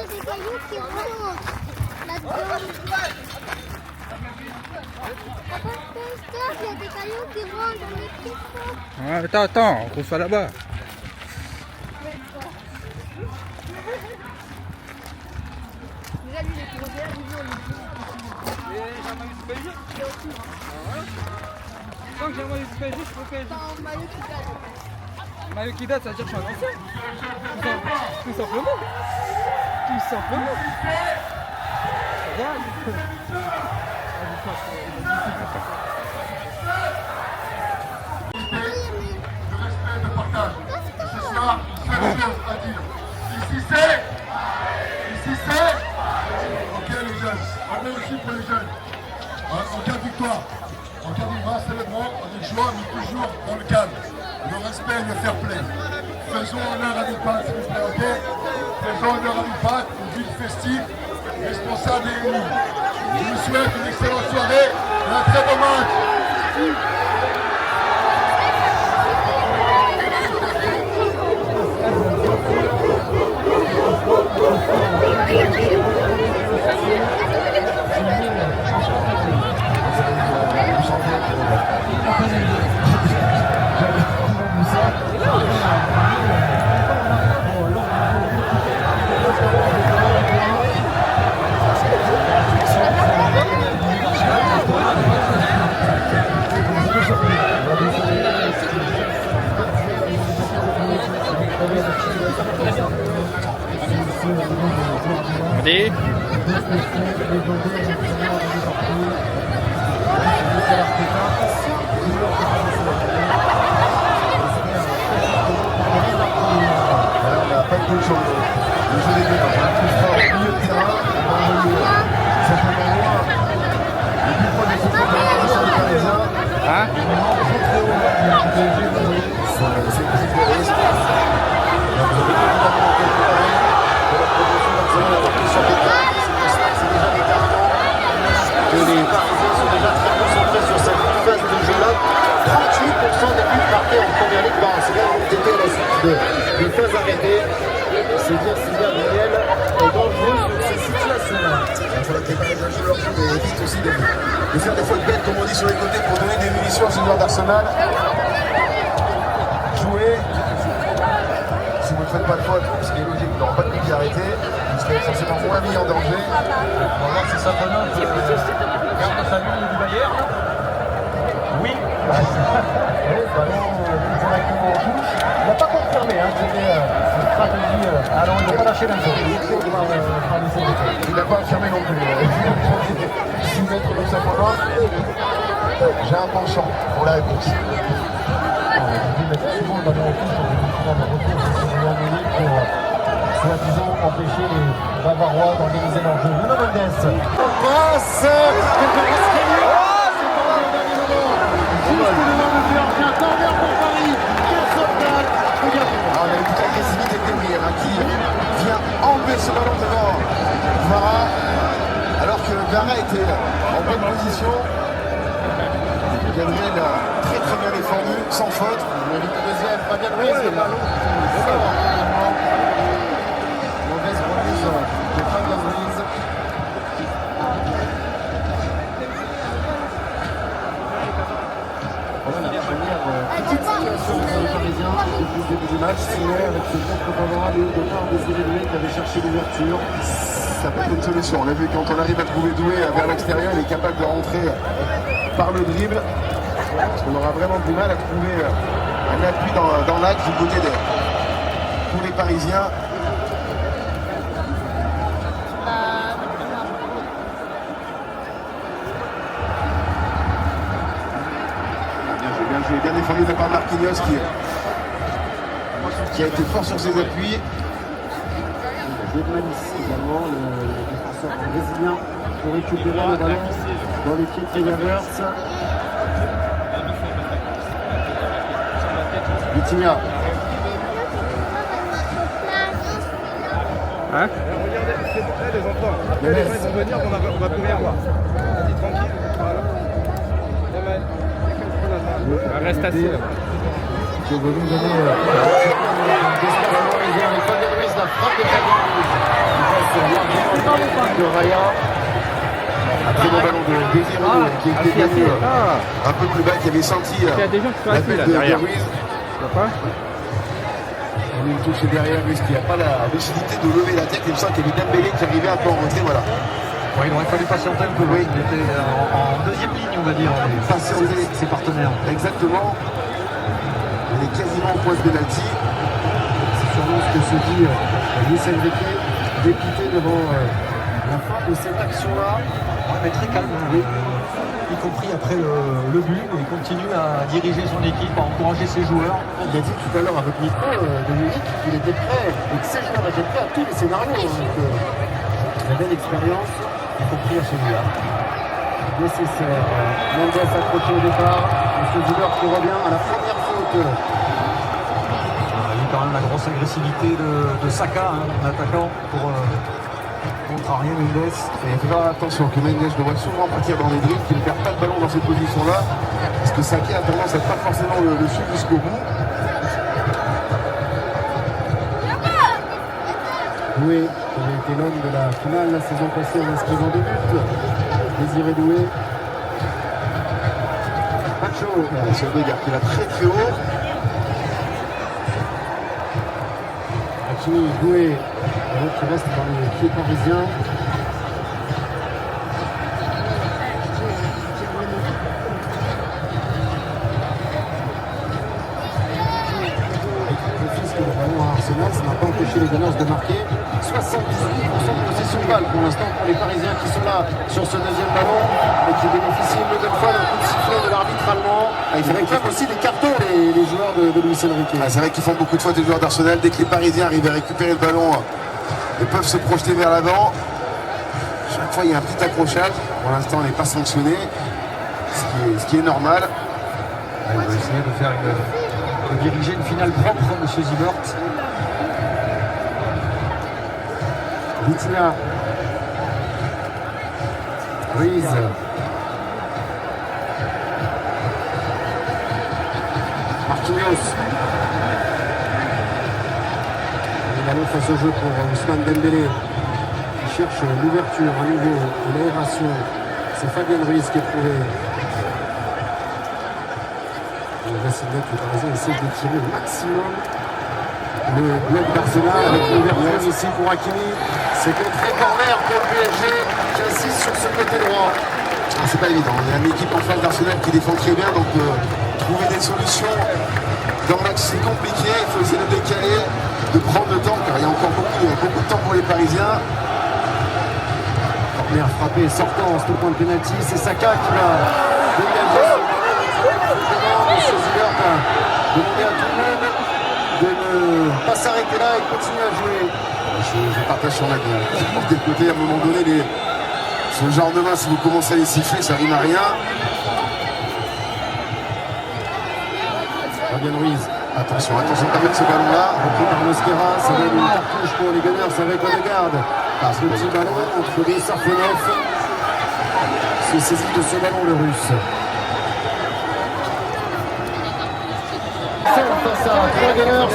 Des cailloux qui remontent là-dedans. Papa, stop, il y a des cailloux qui rentrent dans les petits pots. Ah, attends, on trouve ça là-bas. Tant que j'ai un maillot qui pèse, je peux pèser. Un maillot qui date, ça veut dire que je suis un ancien. Tout simplement. Tout simplement. Regarde. De respect, de partage. C'est ça, seule chose à dire. Ici c'est. Ok les jeunes, on met aussi pour les jeunes. En cas de victoire, en cas de victoire, célébrons avec joie, mais toujours dans le calme. Le respect et le fair play. Faisons honneur à Villepinte, s'il vous plaît, ok? Faisons honneur à Villepinte, une ville festive, responsable et unie. Je vous souhaite une excellente soirée et un très bon match. Allez. Hein? Les Parisiens sont déjà très concentrés sur cette phase de jeu-là. 38% des buts marqués en première ligue par un Sénégal ont été à la suite de phases arrêtées. C'est dire si Gabriel est dangereux sur ces situations-là. Il faudra préparer les joueurs qui évitent aussi de faire des fautes bêtes, comme on dit sur les côtés, pour donner des munitions aux joueurs d'Arsenal. Jouer. Si vous ne faites pas de faute, ce qui est logique, vous n'aurez pas de but arrêté. Vous serez forcément moins mis en danger. On va voir si ça prononce. Garde sa ligne du Bayern. Oui. Ballon directement en touche. Il n'a pas confirmé, c'était une stratégie. Alors il n'a pas lâché l'info. Il n'a pas affirmé non plus. 6 mètres de sa pointe. J'ai un penchant pour la réponse. Souvent le ballon en touche, on dit souvent le retour pour soi-disant empêcher les Bavarois d'organiser leur jeu. Nuno Mendes. On passe. On a une petite agressivité de Gabriel qui vient enlever ce ballon devant Vara, alors que Vara était en bonne position. Gabriel très très bien défendu, sans faute. Il invite le deuxième, pas bien Ruiz. Mauvaise remise de Fabien Ruiz. Voilà la première petite situation pour les Parisiens depuis le début du match. Signé avec ce contre favorable de part des Élévés qui avait cherché l'ouverture. Ça peut être une solution. On a vu quand on arrive à trouver Doué vers l'extérieur, il est capable de rentrer par le dribble. Parce qu'on aura vraiment du mal à trouver un appui dans l'axe du côté de tous les Parisiens. Bien joué, bien défendu de la part de Marquinhos qui a été fort sur ses appuis. Godmanis également, le défenseur brésilien, pour récupérer le ballon dans les pieds de Kai Havertz. Vitinha. Hein? Regardez, c'est bon, là les enfants. Après Mais les gens ils vont venir, on va plus rien voir. Vas-y, tranquille. Voilà. Reste assis. Qui est venu donner avec Fabien Ruiz, la frappe de Fabien Ruiz. Il passe de Raya. Un très bon ballon de Désiré Doué qui était venu un peu plus bas, qui avait senti Il y a des gens qui sont la assis tête là de derrière. Ruiz. Tu vois pas? On a une touche derrière Ruiz qui n'a pas la lucidité de lever la tête. Il me semble qu'il y avait Dembélé qui arrivait un peu en retrait. Voilà. Ouais, il aurait fallu patienter un peu. Oui. Il était en deuxième ligne, on va dire. Patienter Ses partenaires. Exactement. On est quasiment au point de pénalty. C'est sûrement ce que se dit Luis Enrique, dépité devant la fin de cette action-là. Ouais, mais très calme. Oui. Y compris après le but. Il continue à diriger son équipe, à encourager ses joueurs. Il a dit tout à l'heure à votre micro, Dominique, qu'il était prêt, et que ses joueurs étaient prêts à tous les scénarios. Donc, très belle expérience, y compris à celui-là. Nécessaire. Mendes accroché au départ. M. Zuber qui revient à la première faute. Il y a quand même la grosse agressivité de Saka, l'attaquant, pour contrarier Mendes. Et il faut faire attention que Mendes devrait souvent partir dans les dribbles, qu'il ne perd pas de ballon dans cette position-là. Parce que Saka a tendance à pas forcément le suivre jusqu'au bout. Doué, qui avait été l'homme de la finale la saison passée en inscrivant 2 buts. Désiré Doué. Pacho. C'est un dégât qui va très très haut. Hakimi, Doué. Et l'autre qui reste dans les pieds parisiens. Le ballon à Arsenal, ça n'a pas empêché les Gunners de marquer. 78% de possession de balle pour l'instant pour les Parisiens qui sont là sur ce deuxième ballon et qui bénéficient une nouvelle fois d'un coup de sifflet de l'arbitre allemand. Ils réclament aussi des cartons, les joueurs de Luis Enrique. C'est vrai qu'ils font beaucoup de fautes les joueurs d'Arsenal. Dès que les Parisiens arrivent à récupérer le ballon, ils peuvent se projeter vers l'avant. Chaque fois il y a un petit accrochage. Pour l'instant on n'est pas sanctionné, ce qui est normal. Il va essayer de faire de diriger une finale propre, M. Zibert. Vitinha. Ruiz. Marquinhos. Le ballon face au jeu pour Ousmane Dembélé. Il cherche l'ouverture à nouveau, l'aération. C'est Fabien Ruiz qui est trouvé. Le Racing-Net, le Parisien essaie de tirer au maximum le bloc d'Arsenal avec l'ouverture ici pour Hakimi. C'est contré corner pour le PSG qui insiste sur ce côté droit. C'est pas évident. Il y a une équipe en face d'Arsenal qui défend très bien, donc trouver des solutions dans le match c'est compliqué. Il faut essayer de décaler, de prendre le temps, car il y a encore beaucoup de temps pour les Parisiens. Corner frappé, sortant, c'est au point de pénalty. C'est Saka qui va dégager. Monsieur Zibert a demandé à tout le monde de ne pas s'arrêter là et continuer à jouer. Je partage son avis. Des côtés, à un moment donné, ce genre de main, si vous commencez à les siffler, ça rime à rien. Fabien Ruiz. Attention quand même ce ballon-là. Repris par Mosquera, ça donne une cartouche pour les Gunners avec Odegaard. Ce petit ballon entre deux Sarfonov. Se saisit de ce ballon le Russe. Face à 3 Gunners,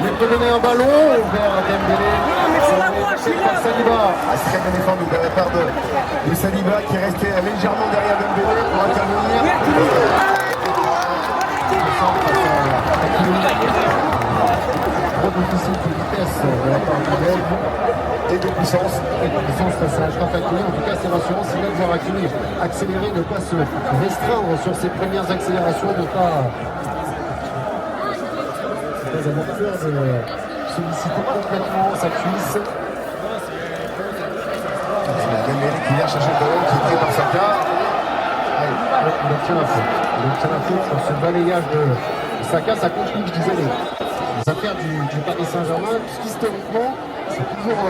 il peut donner un ballon vers Dembélé. C'est par Saliba. Très bien défendu de la part de Saliba qui est resté légèrement derrière Dembélé pour intervenir. Trop difficile de vitesse de la part du Belge Et de puissance. et de puissance face à Achraf Hakimi. En tout cas, c'est rassurant. C'est là de voir Hakimi accélérer, ne pas se restreindre sur ses premières accélérations, ne pas avoir peur de solliciter complètement sa cuisse. Dembélé qui vient chercher le ballon qui est pris par Saka. Il obtient la faute. Il obtient la faute sur ce balayage de Saka. Ça complique, je disais, les affaires du Paris Saint-Germain, puisqu'historiquement, c'est C'est toujours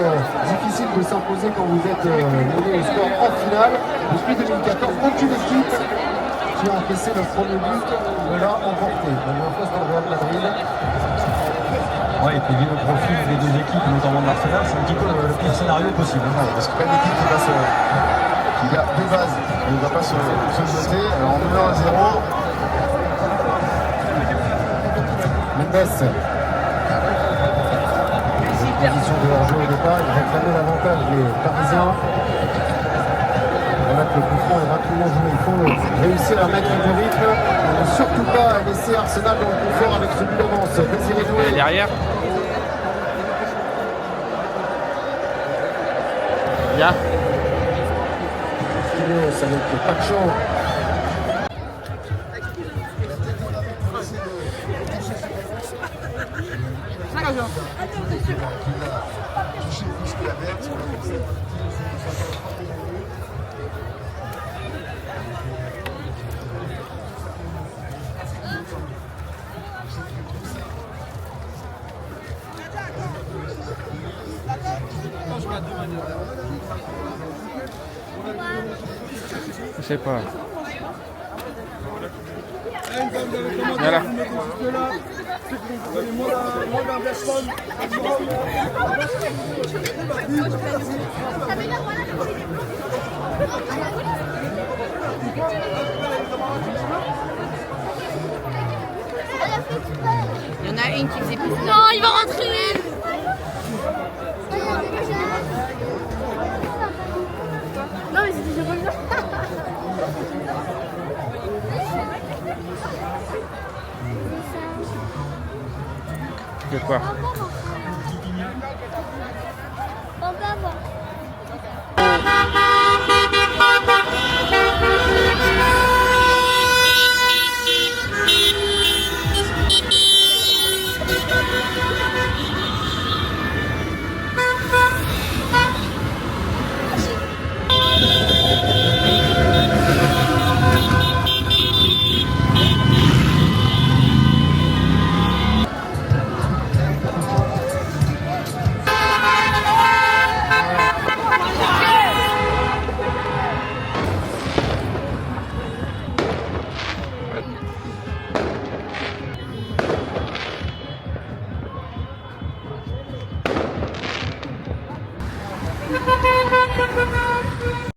difficile de s'imposer quand vous êtes mené au score en finale. Depuis 2014, aucune équipe qui a encaissé le premier but ne l'a emporté. La dernière fois, c'était le Real Madrid. Ouais, et puis vu le profil des deux équipes, notamment de l'Arsenal, c'est un petit peu le pire scénario possible. Parce que pas une équipe qui a de base, ne va pas se jeter. Alors en menant à 0. Mendes. Position de hors-jeu au départ, il réclamait l'avantage des Parisiens. Voilà que le coup franc est rapidement joué. Il faut réussir à mettre du rythme. Et ne surtout pas laisser Arsenal dans le confort avec ce but d'avance. Désiré Doué. Et derrière. Bien. Ça va être Pacho. Je sais pas. Voilà. Il y en a une qui faisait plus. Non, il va rentrer. Non, mais c'était déjà pas bien. De quoi?